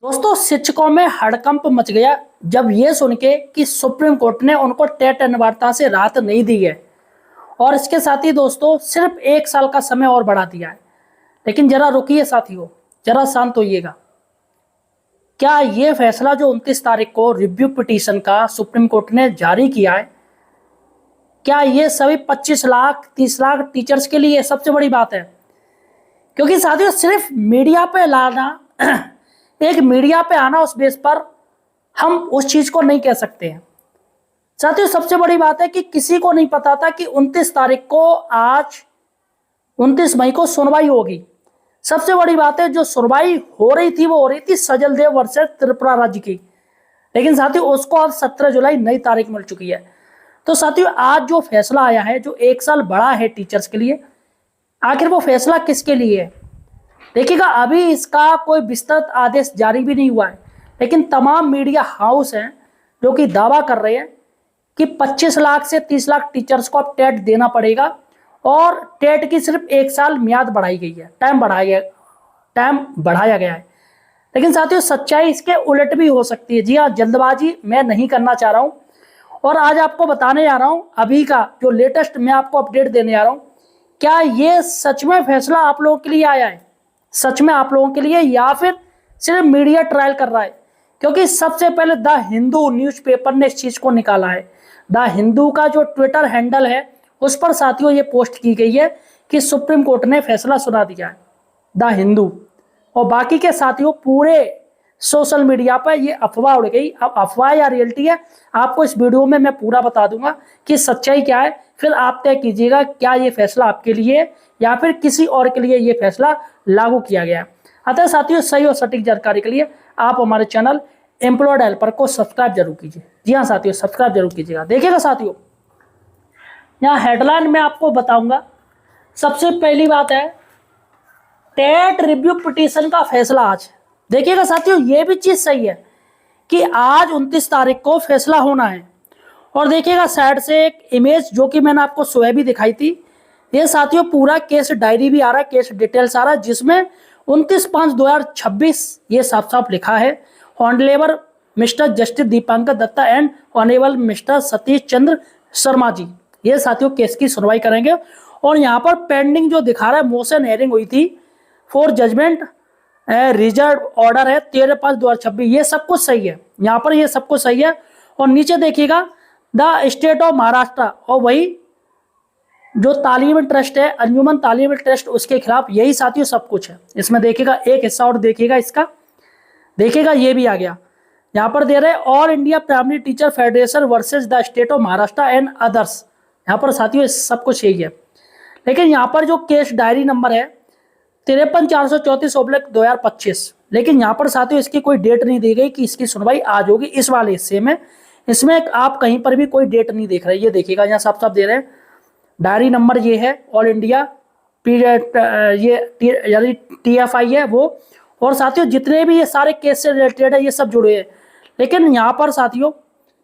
दोस्तों, शिक्षकों में हड़कंप मच गया जब ये सुन के कि सुप्रीम कोर्ट ने उनको टेट अनिवार्यता से राहत नहीं दी है और इसके साथ ही दोस्तों सिर्फ 1 साल का समय और बढ़ा दिया है। लेकिन जरा रुकिए साथियों, जरा शांत होइएगा। क्या ये फैसला जो 29 तारीख को रिव्यू पिटीशन का सुप्रीम कोर्ट ने जारी किया है, क्या ये सभी 25 लाख 30 लाख टीचर्स के लिए सबसे बड़ी बात है? क्योंकि साथियों सिर्फ मीडिया पे लाना एक मीडिया पे आना उस बेस पर हम उस चीज को नहीं कह सकते हैं। साथियों सबसे बड़ी बात है कि किसी को नहीं पता था कि 29 तारीख को आज 29 मई को सुनवाई होगी। सबसे बड़ी बात है जो सुनवाई हो रही थी वो हो रही थी सजल देव वर्सेस त्रिपुरा राज्य की, लेकिन साथियों उसको अब 17 जुलाई नई तारीख मिल चुकी है। तो साथियों आज जो फैसला आया है जो 1 साल बड़ा है टीचर्स के लिए, आखिर वो फैसला किसके लिए है? देखिएगा, अभी इसका कोई विस्तृत आदेश जारी भी नहीं हुआ है, लेकिन तमाम मीडिया हाउस हैं जो कि दावा कर रहे हैं कि 25 लाख से 30 लाख टीचर्स को अब टेट देना पड़ेगा और टेट की सिर्फ 1 साल मियाद बढ़ाई गई है, टाइम बढ़ाया गया है। लेकिन साथियों सच्चाई इसके उलट भी हो सकती है। जी हाँ, जल्दबाजी मैं नहीं करना चाह रहा हूँ और आज आपको बताने जा रहा हूँ अभी का जो लेटेस्ट मैं आपको अपडेट देने जा रहा हूँ। क्या ये सच में फैसला आप लोगों के लिए आया है, सच में आप लोगों के लिए, या फिर सिर्फ मीडिया ट्रायल कर रहा है? क्योंकि सबसे पहले द हिंदू न्यूज़पेपर ने इस चीज को निकाला है। द हिंदू का जो ट्विटर हैंडल है उस पर साथियों ये पोस्ट की गई है कि सुप्रीम कोर्ट ने फैसला सुना दिया है, द हिंदू। और बाकी के साथियों पूरे सोशल मीडिया पर ये अफवाह उड़ गई। अब अफवाह या रियलिटी है आपको इस वीडियो में मैं पूरा बता दूंगा कि सच्चाई क्या है, फिर आप तय कीजिएगा क्या ये फैसला आपके लिए या फिर किसी और के लिए ये फैसला लागू किया गया है। अतः साथियों सही और सटीक जानकारी के लिए आप हमारे चैनल एम्प्लॉयड हेल्पर को सब्सक्राइब जरूर कीजिए। जी हाँ साथियों, सब्सक्राइब जरूर कीजिएगा। देखिएगा साथियों, यहाँ हेडलाइन में आपको बताऊंगा। सबसे पहली बात है टेट रिव्यू पिटीशन का फैसला आज। देखिएगा साथियों, ये भी चीज सही है कि आज 29 तारीख को फैसला होना है। और देखिएगा साइड से एक इमेज जो कि मैंने आपको सुबह भी दिखाई थी, ये साथियों पूरा केस डायरी भी आ रहा है, केस डिटेल्स आ रहा है, जिसमें 29/5/2026 ये साफ साफ लिखा है, honourable mister justice Dipankar Datta and honourable mister Satish Chandra Sharma ji ये साथियों केस की सुनवाई करेंगे। और यहाँ पर पेंडिंग जो दिखा रहा है मोशन हेयरिंग हुई थी फॉर जजमेंट रिजर्व ऑर्डर है 13/5/2026, ये सब कुछ सही है। यहाँ पर ये सब कुछ सही है। और नीचे देखिएगा द स्टेट ऑफ महाराष्ट्र और वही जो तालीम ट्रस्ट है अंजुमन तालीम ट्रस्ट उसके खिलाफ, यही साथियों सब कुछ है। इसमें देखिएगा एक हिस्सा और देखिएगा इसका, देखिएगा ये भी आ गया। यहाँ पर दे रहे all India primary teacher federation versus the state of Maharashtra and others. यहाँ पर साथियों सब कुछ यही है। लेकिन यहाँ पर जो केस डायरी नंबर है 53/434/2025, लेकिन यहाँ पर साथियों इसकी कोई डेट नहीं दी गई कि इसकी सुनवाई आज होगी इस वाले हिस्से में। इसमें आप कहीं पर भी कोई डेट नहीं देख रहे, ये देखिएगा यहाँ साफ साफ दे रहे हैं डायरी नंबर ये है ऑल इंडिया ये यानी TFI है वो। और साथियों जितने भी ये सारे केस से रिलेटेड है ये सब जुड़े हैं। लेकिन यहाँ पर साथियों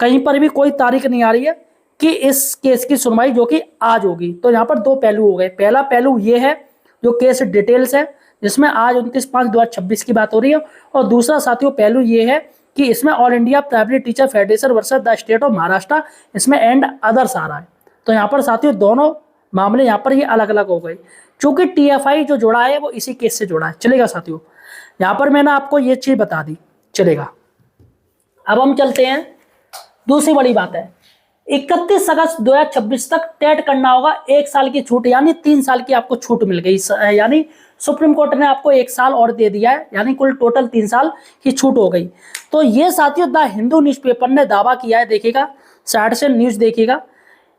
कहीं पर भी कोई तारीख नहीं आ रही है कि इस केस की सुनवाई जो कि आज होगी। तो यहाँ पर दो पहलू हो गए। पहला पहलू ये है जो केस डिटेल्स है जिसमें आज 29/5/2026 की बात हो रही है, और दूसरा साथियों पहलू ये है कि इसमें all India primary teacher federation versus the state of Maharashtra इसमें एंड अदर्स आ रहा है। तो यहाँ पर साथियों दोनों मामले यहाँ पर ये अलग अलग हो गए, चूंकि TFI जो जुड़ा है वो इसी केस से जुड़ा है। चलेगा साथियों, यहाँ पर मैंने आपको ये चीज बता दी। चलेगा, अब हम चलते हैं दूसरी बड़ी बात है 31 अगस्त 2026 तक टेट करना होगा, 1 साल की छूट यानी 3 साल की आपको छूट मिल गई। यानी सुप्रीम कोर्ट ने आपको 1 साल और दे दिया है, यानी कुल टोटल 3 साल की छूट हो गई। तो ये साथियों द हिंदू न्यूज़पेपर ने दावा किया है। देखिएगा साइड से न्यूज देखिएगा।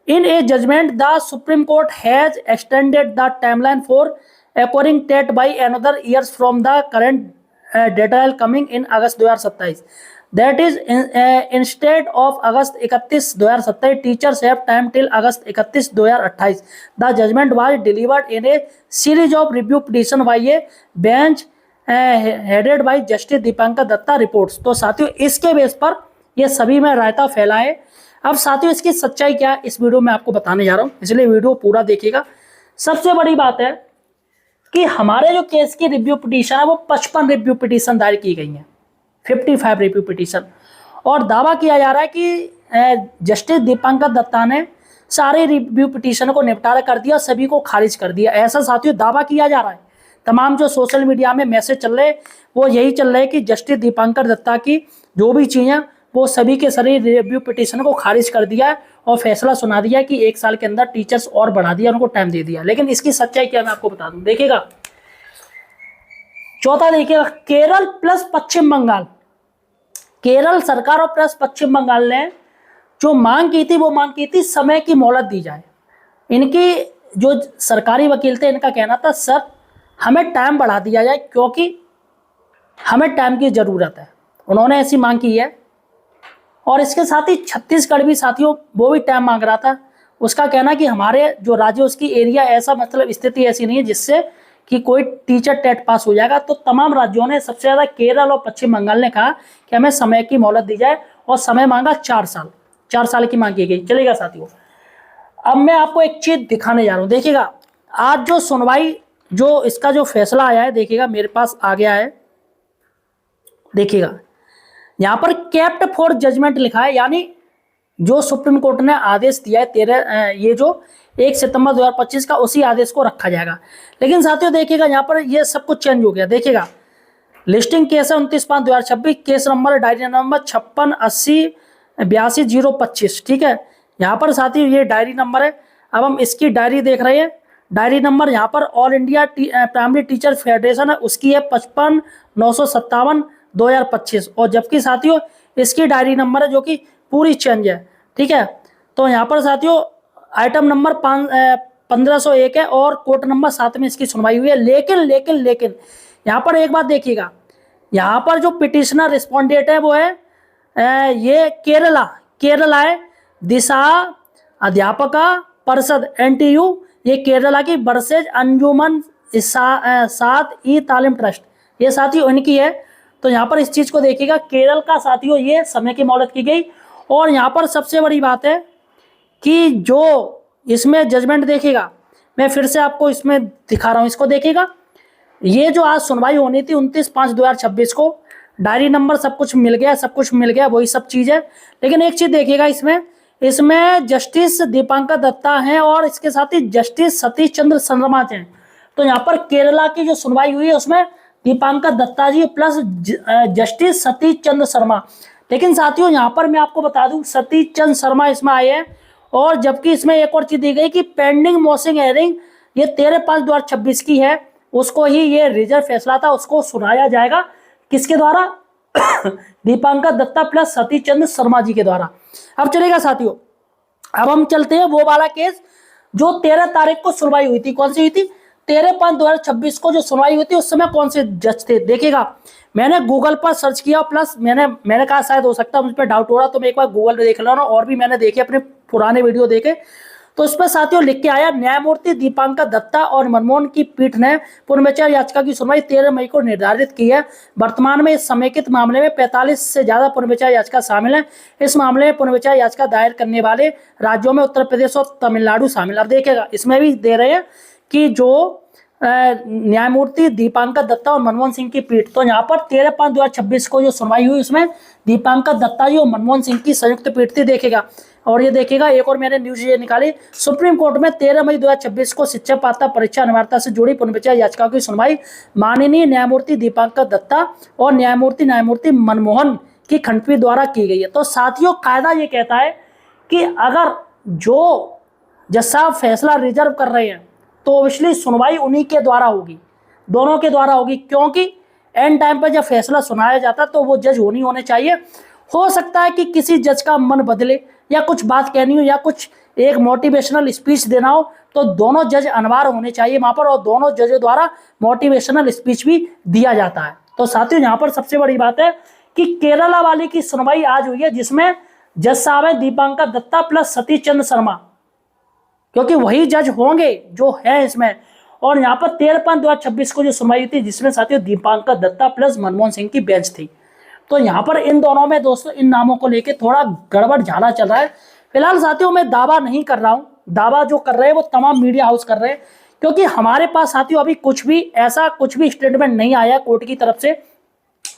In a judgment, the Supreme Court has extended the timeline for acquiring TET by another years from the current deadline coming in August 2027. That is, instead of August 31, 2027, teachers have time till August 31, 2028. The judgment was delivered in a series of review petition by a bench headed by Justice Dipankar Datta reports. तो साथियों इसके base पर ये सभी में रायता फैला है। अब साथियों इसकी सच्चाई क्या है इस वीडियो में आपको बताने जा रहा हूं, इसलिए वीडियो पूरा देखिएगा। सबसे बड़ी बात है कि हमारे जो केस की रिव्यू पिटीशन है वो 55 रिव्यू पिटीशन दायर की गई है। 55 रिव्यू पिटीशन। और दावा किया जा रहा है कि जस्टिस दीपांकर दत्ता ने सारे रिव्यू पिटीशन को निपटारा कर दिया, सभी को खारिज कर दिया, ऐसा साथियों दावा किया जा रहा है। तमाम जो सोशल मीडिया में मैसेज चल रहे वो यही चल रहे कि जस्टिस दीपांकर दत्ता की जो भी चीज़ें वो सभी के सभी रिव्यू पिटीशन को खारिज कर दिया और फैसला सुना दिया कि 1 साल के अंदर टीचर्स और बढ़ा दिया, उनको टाइम दे दिया। लेकिन इसकी सच्चाई क्या मैं आपको बता दूं, देखिएगा। चौथा देखिएगा, केरल प्लस पश्चिम बंगाल, केरल सरकार और प्लस पश्चिम बंगाल ने जो मांग की थी वो मांग की थी समय की मोहलत दी जाए। इनकी जो सरकारी वकील थे इनका कहना था सर हमें टाइम बढ़ा दिया जाए क्योंकि हमें टाइम की ज़रूरत है, उन्होंने ऐसी मांग की है। और इसके साथ ही छत्तीसगढ़ भी साथियों वो भी टाइम मांग रहा था। उसका कहना कि हमारे जो राज्य उसकी एरिया ऐसा मतलब स्थिति ऐसी नहीं है जिससे कि कोई टीचर टेट पास हो जाएगा। तो तमाम राज्यों ने सबसे ज़्यादा केरल और पश्चिम बंगाल ने कहा कि हमें समय की मोहलत दी जाए और समय मांगा 4 साल, 4 साल की मांग की गई। चलेगा साथियों, अब मैं आपको एक चीज़ दिखाने जा रहा हूँ। देखिएगा आज जो सुनवाई जो इसका जो फैसला आया है, देखिएगा मेरे पास आ गया है। देखिएगा यहाँ पर केप्ट फॉर जजमेंट लिखा है, यानी जो सुप्रीम कोर्ट ने आदेश दिया है ये जो 1 सितंबर 2025 का, उसी आदेश को रखा जाएगा। लेकिन साथियों देखिएगा यहाँ पर ये सब कुछ चेंज हो गया। देखिएगा लिस्टिंग केस है 29/5/2026, केस नंबर डायरी नंबर 568082 ठीक है। यहाँ पर साथियों ये डायरी नंबर है। अब हम इसकी डायरी देख रहे हैं। डायरी नंबर यहाँ पर all India primary teacher federation है, उसकी है 55/957/2025। और जबकि साथियों इसकी डायरी नंबर है जो कि पूरी चेंज है, ठीक है। तो यहाँ पर साथियों आइटम नंबर 1501 है और कोर्ट नंबर 7 में इसकी सुनवाई हुई है। लेकिन यहाँ पर एक बात देखिएगा, यहाँ पर जो पिटिशनर रिस्पोंडेंट है वो है ये केरला है, दिशा अध्यापका परिषद NTU, ये केरला की बरसेज अंजुमन सात ई तालीम ट्रस्ट, ये साथियों इनकी है। तो यहाँ पर इस चीज़ को देखिएगा, केरल का साथियों ये समय की मोहलत की गई। और यहाँ पर सबसे बड़ी बात है कि जो इसमें जजमेंट देखिएगा, मैं फिर से आपको इसमें दिखा रहा हूँ, इसको देखिएगा। ये जो आज सुनवाई होनी थी 29/5/2026 को, डायरी नंबर सब कुछ मिल गया, वही सब चीज़ है। लेकिन एक चीज़ देखिएगा, इसमें जस्टिस दीपांकर दत्ता हैं और इसके साथ ही जस्टिस सतीश चंद्र शर्मा हैं। तो यहाँ पर केरला की जो सुनवाई हुई है उसमें दीपांकर दत्ता जी प्लस जस्टिस सतीश चंद्र शर्मा। लेकिन साथियों यहाँ पर मैं आपको बता दूं सतीश चंद्र शर्मा इसमें आए हैं। और जबकि इसमें एक और चीज दी गई कि पेंडिंग मोशन हेयरिंग ये 13/5/2026 की है, उसको ही ये रिजर्व फैसला था, उसको सुनाया जाएगा किसके द्वारा दीपांकर दत्ता प्लस सतीश चंद्र शर्मा जी के द्वारा। अब चलेगा साथियों, अब हम चलते हैं वो वाला केस जो 13 तारीख को सुनवाई हुई थी। कौन सी हुई थी? 13/5/2026 को जो सुनवाई हुई थी उस समय कौन से जज थे? देखिएगा मैंने गूगल पर सर्च किया, प्लस मैंने कहा शायद हो सकता है मुझ पर डाउट हो रहा, तो मैं एक बार गूगल पे देख लेना। और भी मैंने देखे, अपने पुराने वीडियो देखे, तो इस पर साथियों लिख के आया, न्यायमूर्ति दीपांकर दत्ता और मनमोहन की पीठ ने पुनर्विचार याचिका की सुनवाई 13 मई को निर्धारित की है। वर्तमान में इस समेकित मामले में 45 से ज्यादा पुनर्विचार याचिका शामिल है। इस मामले में पुनर्विचार याचिका दायर करने वाले राज्यों में उत्तर प्रदेश और तमिलनाडु शामिल। अब देखिएगा इसमें भी दे रहे हैं कि जो न्यायमूर्ति दीपांकर दत्ता और मनमोहन सिंह की पीठ, तो यहाँ पर 13/5/2026 को जो सुनवाई हुई उसमें दीपांकर दत्ता जी और मनमोहन सिंह की संयुक्त पीठ थी। देखिएगा और ये देखिएगा एक और मैंने न्यूज ये निकाली, सुप्रीम कोर्ट में 13 मई 2026 को शिक्षक पात्रता परीक्षा अनिवार्यता से जुड़ी पुनर्विचार याचिका की सुनवाई माननीय न्यायमूर्ति दीपांकर दत्ता और न्यायमूर्ति मनमोहन की खंडपीठ द्वारा की गई है। तो साथियों कायदा ये कहता है कि अगर जो जज साहब फैसला रिजर्व कर रहे हैं तो ऑब्वियसली सुनवाई उन्हीं के द्वारा होगी, दोनों के द्वारा होगी, क्योंकि एंड टाइम पर जब फैसला सुनाया जाता तो वो जज होने चाहिए। हो सकता है कि किसी जज का मन बदले या कुछ बात कहनी हो या कुछ एक मोटिवेशनल स्पीच देना हो, तो दोनों जज अनिवार्य होने चाहिए वहाँ पर, और दोनों जजों द्वारा मोटिवेशनल स्पीच भी दिया जाता है। तो साथियों यहाँ पर सबसे बड़ी बात है कि केरला वाली की सुनवाई आज हुई है, जिसमें जज साहब है दीपांकर दत्ता प्लस सतीश चंद्र शर्मा, क्योंकि वही जज होंगे जो है इसमें। और यहाँ पर 13/5/2026 को जो सुनवाई थी जिसमें साथियों दीपांकर दत्ता प्लस मनमोहन सिंह की बेंच थी। तो यहाँ पर इन दोनों में दोस्तों इन नामों को लेके थोड़ा गड़बड़ झाला चल रहा है। फिलहाल साथियों मैं दावा नहीं कर रहा हूँ, दावा जो कर रहे हैं वो तमाम मीडिया हाउस कर रहे हैं, क्योंकि हमारे पास साथियों अभी कुछ भी स्टेटमेंट नहीं आया कोर्ट की तरफ से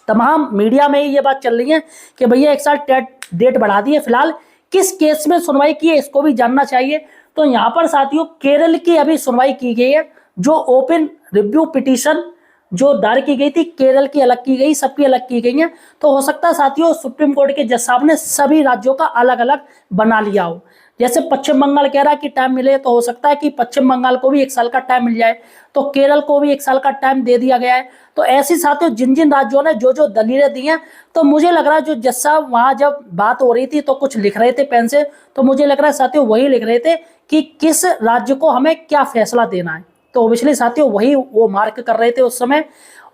तमाम मीडिया में ये बात चल रही है कि भैया 1 साल टेट डेट बढ़ा दी है। फिलहाल किस केस में सुनवाई की है इसको भी जानना चाहिए। तो यहाँ पर साथियों केरल की अभी सुनवाई की गई है, जो ओपन रिव्यू पिटीशन जो दायर की गई थी, केरल की अलग की गई, सबकी अलग की गई है। तो हो सकता है साथियों सुप्रीम कोर्ट के जज साहब ने सभी राज्यों का अलग अलग बना लिया हो। जैसे पश्चिम बंगाल कह रहा है कि टाइम मिले, तो हो सकता है कि पश्चिम बंगाल को भी 1 साल का टाइम मिल जाए, तो केरल को भी 1 साल का टाइम दे दिया गया है। तो ऐसी साथियों जिन जिन राज्यों ने जो जो दलीलें दी हैं, तो मुझे लग रहा है जो जज साहब वहां जब बात हो रही थी तो कुछ लिख रहे थे पेन से, तो मुझे लग रहा है साथियों वही लिख रहे थे कि किस राज्य को हमें क्या फैसला देना है। तो ऑब्वियसली साथियों वही वो मार्क कर रहे थे उस समय।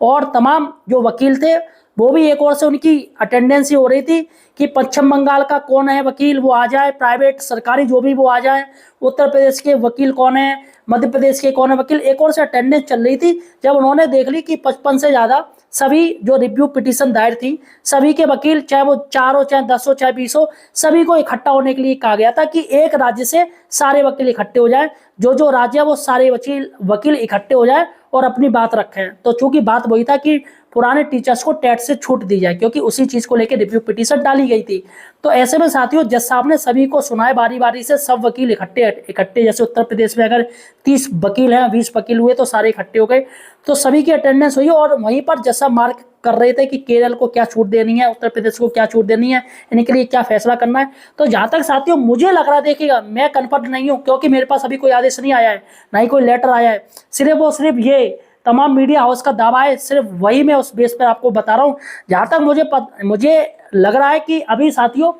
और तमाम जो वकील थे वो भी एक ओर से उनकी अटेंडेंस हो रही थी कि पश्चिम बंगाल का कौन है वकील वो आ जाए, प्राइवेट सरकारी जो भी वो आ जाए, उत्तर प्रदेश के वकील कौन है, मध्य प्रदेश के कौन है वकील, एक और से अटेंडेंस चल रही थी। जब उन्होंने देख ली कि 55 से ज़्यादा सभी जो रिव्यू पिटीशन दायर थी, सभी के वकील चाहे वो 4 हो, चाहे 10 हो, चाहे 20 हो, सभी को इकट्ठा होने के लिए कहा गया था कि एक राज्य से सारे वकील इकट्ठे हो जाए, जो जो राज्य है वो सारे वकील इकट्ठे हो जाए और अपनी बात रखें। तो चूंकि बात वही था कि पुराने टीचर्स को टेट से छूट दी जाए, क्योंकि उसी चीज को लेकर रिव्यू पिटीशन डाली गई थी। तो ऐसे में साथियों जज साहब ने सभी को सुनाए बारी बारी से, सब वकील इकट्ठे जैसे उत्तर प्रदेश में अगर 30 वकील हैं, 20 वकील हुए तो सारे इकट्ठे हो गए, तो सभी की अटेंडेंस हुई। और वहीं पर जज साहब मार्क कर रहे थे कि केरल को क्या छूट देनी है, उत्तर प्रदेश को क्या छूट देनी है, इनके लिए क्या फैसला करना है। तो जहां तक साथियों मुझे लग रहा है, देखिएगा मैं कन्फर्म नहीं हूं क्योंकि मेरे पास अभी कोई आदेश नहीं आया है, ना ही कोई लेटर आया है, सिर्फ और सिर्फ ये तमाम मीडिया हाउस का दावा है, सिर्फ वही मैं उस बेस पर आपको बता रहा हूं। जहां तक मुझे लग रहा है कि अभी साथियों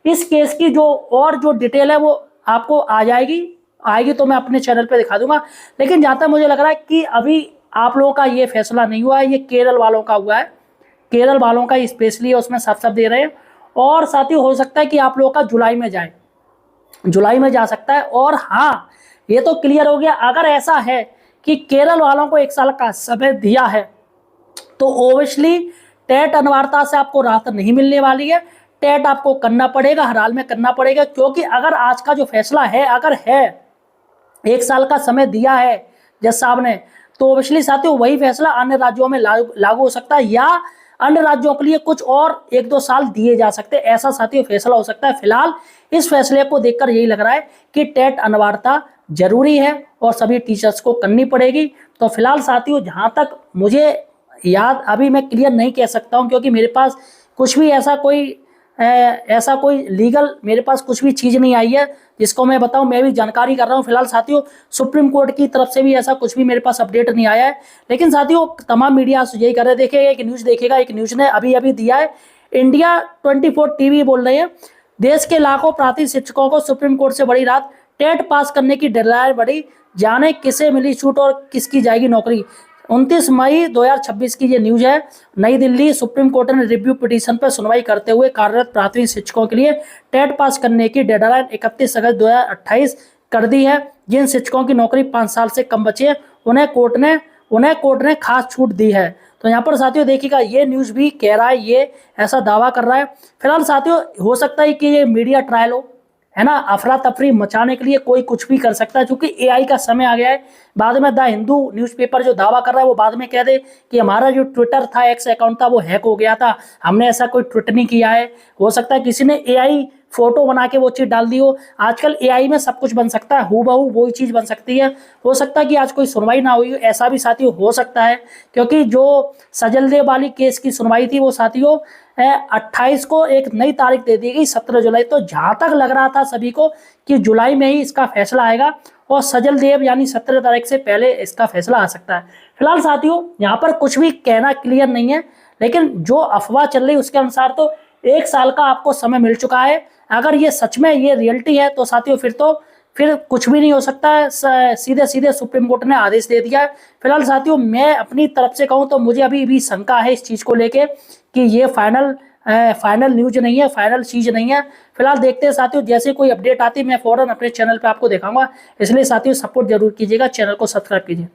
इस केस की जो डिटेल है वो आपको आएगी तो मैं अपने चैनल पे दिखा दूंगा। लेकिन जहां तक मुझे लग रहा है कि अभी आप लोगों का ये फैसला नहीं हुआ है, ये केरल वालों का हुआ है, केरल वालों का स्पेशली उसमें साफ साफ दे रहे हैं। और साथियों हो सकता है कि आप लोगों का जुलाई में जा सकता है। और हाँ ये तो क्लियर हो गया, अगर ऐसा है कि केरल वालों को 1 साल का समय दिया है तो ओबियसली टेट अनिवार्यता से आपको राहत नहीं मिलने वाली है। टेट आपको करना पड़ेगा, हर हाल में करना पड़ेगा, क्योंकि अगर आज का जो फैसला है, अगर है 1 साल का समय दिया है जज साहब ने, तो ओबियसली साथियों वही फैसला अन्य राज्यों में लागू हो सकता है, या अन्य राज्यों के लिए कुछ और 1-2 साल दिए जा सकते हैं, ऐसा साथियों फैसला हो सकता है। फिलहाल इस फैसले को देखकर यही लग रहा है कि टेट अनिवार्यता जरूरी है और सभी टीचर्स को करनी पड़ेगी। तो फिलहाल साथियों जहां तक मुझे याद, अभी मैं क्लियर नहीं कह सकता हूं क्योंकि मेरे पास कुछ भी ऐसा कोई लीगल मेरे पास कुछ भी चीज़ नहीं आई है जिसको मैं बताऊं, मैं भी जानकारी कर रहा हूं। फिलहाल साथियों सुप्रीम कोर्ट की तरफ से भी ऐसा कुछ भी मेरे पास अपडेट नहीं आया है। लेकिन साथियों तमाम मीडिया यही कर रहे, देखिएगा एक न्यूज़ देखिएगा, एक न्यूज़ ने अभी दिया है, इंडिया 24 टीवी बोल रहे हैं, देश के लाखों प्राथमिक शिक्षकों को सुप्रीम कोर्ट से बड़ी राहत, टेट पास करने की डेडलाइन बढ़ी, जाने किसे मिली छूट और किसकी जाएगी नौकरी। 29 मई 2026 की ये न्यूज है। नई दिल्ली सुप्रीम कोर्ट ने रिव्यू पिटीशन पर सुनवाई करते हुए कार्यरत प्राथमिक शिक्षकों के लिए टेट पास करने की डेडलाइन 31 अगस्त 2028 कर दी है। जिन शिक्षकों की नौकरी 5 साल से कम बची है उन्हें कोर्ट ने खास छूट दी है। तो यहाँ पर साथियों देखिएगा ये न्यूज भी कह रहा है, ये ऐसा दावा कर रहा है। फिलहाल साथियों हो सकता है कि ये मीडिया ट्रायल हो, है ना, अफरा तफरी मचाने के लिए कोई कुछ भी कर सकता है, क्योंकि एआई का समय आ गया है। बाद में द हिंदू न्यूज़पेपर जो दावा कर रहा है वो बाद में कह दे कि हमारा जो ट्विटर था, एक्स अकाउंट था, वो हैक हो गया था, हमने ऐसा कोई ट्वीट नहीं किया है। हो सकता है किसी ने एआई फोटो बना के वो चीज़ डाल दी हो। आजकल एआई में सब कुछ बन सकता है, हूबहू वही चीज़ बन सकती है। हो सकता है कि आज कोई सुनवाई ना हुई, ऐसा भी साथियों हो सकता है, क्योंकि जो सजल देव वाली केस की सुनवाई थी वो साथियों 28 को एक नई तारीख दे दी गई, 17 जुलाई। तो जहां तक लग रहा था सभी को कि जुलाई में ही इसका फैसला आएगा और सजल देव यानी 17 तारीख से पहले इसका फैसला आ सकता है। फिलहाल साथियों यहाँ पर कुछ भी कहना क्लियर नहीं है, लेकिन जो अफवाह चल रही है उसके अनुसार तो 1 साल का आपको समय मिल चुका है। अगर ये सच में ये रियलिटी है तो साथियों फिर कुछ भी नहीं हो सकता है, सीधे सुप्रीम कोर्ट ने आदेश दे दिया है। फिलहाल साथियों मैं अपनी तरफ से कहूँ तो मुझे अभी भी शंका है इस चीज़ को लेके कि ये फाइनल न्यूज नहीं है, फाइनल चीज़ नहीं है। फिलहाल देखते हैं साथियों, जैसे कोई अपडेट आती है मैं फौरन अपने चैनल पे आपको दिखाऊंगा। इसलिए साथियों सपोर्ट जरूर कीजिएगा, चैनल को सब्सक्राइब कीजिए।